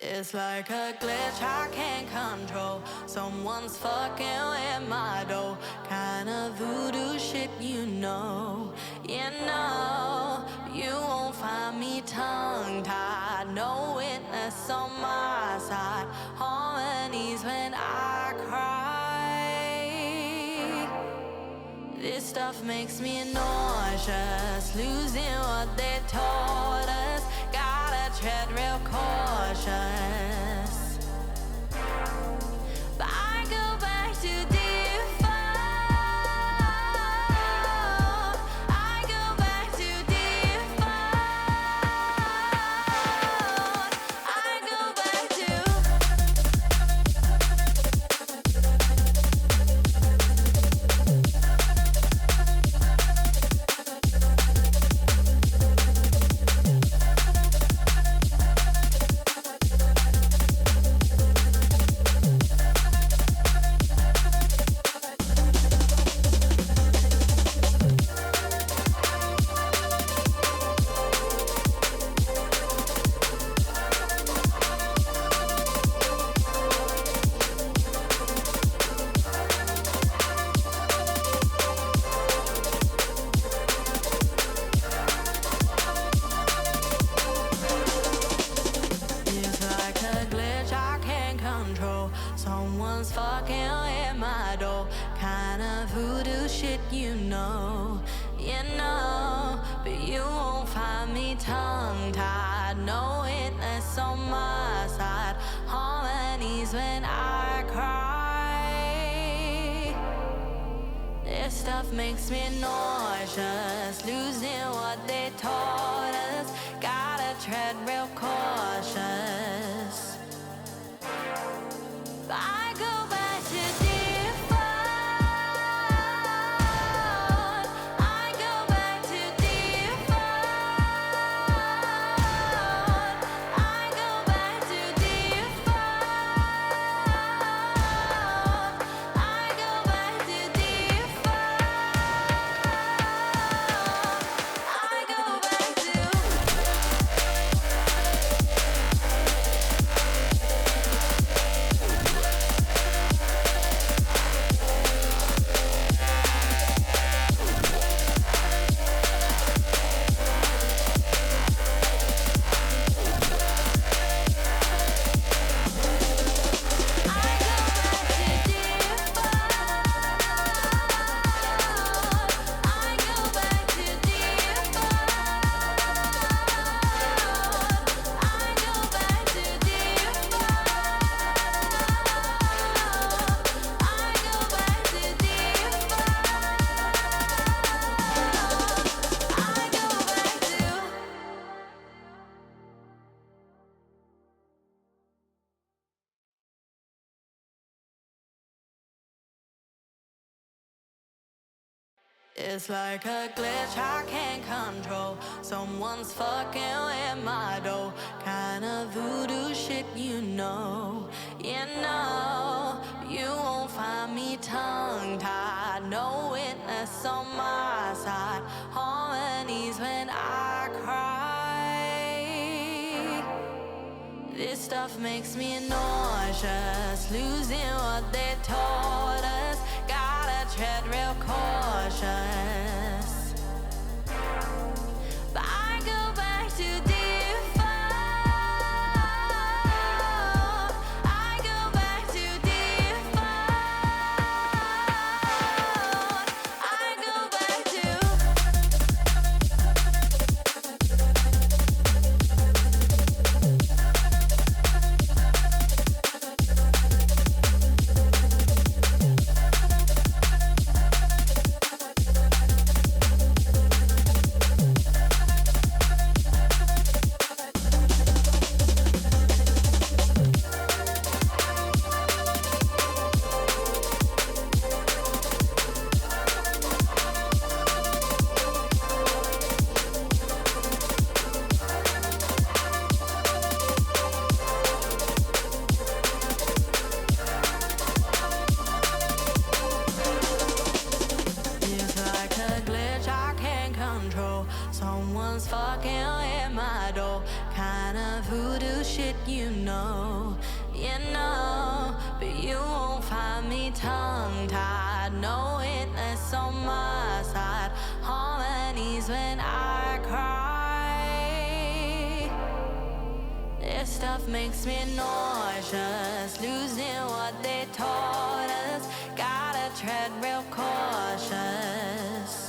It's like a glitch I can't control. Someone's fucking with my dough. Kind of voodoo shit, you know. You know, you won't find me tongue-tied. No witness on my side. Harmonies when I cry. This stuff makes me nauseous. Losing what they taught us. Gotta tread real cautious. But I go back to default. I go back to default. I go back to someone's fucking with my door. Kind of voodoo shit, you know. You know, but you won't find me tongue-tied. No witness on my side. Harmonies when I cry. This stuff makes me nauseous. Losing what they taught us. Gotta tread real cautious. I go back to default. I go back to default. I go back to default. I go back to default. I go back to it's like a glitch I can't control. Someone's fucking with my dough. Kind of voodoo shit, you know. You know, you won't find me tongue-tied. No witness on my side. Harmonies when I cry. This stuff makes me nauseous. Losing what they taught us. Gotta tread real cautious. But I go back to default. I go back to default. I go back to you know. But you won't find me tongue-tied, no witness on my side, harmonies when I cry. This stuff makes me nauseous, losing what they taught us. Gotta tread real cautious.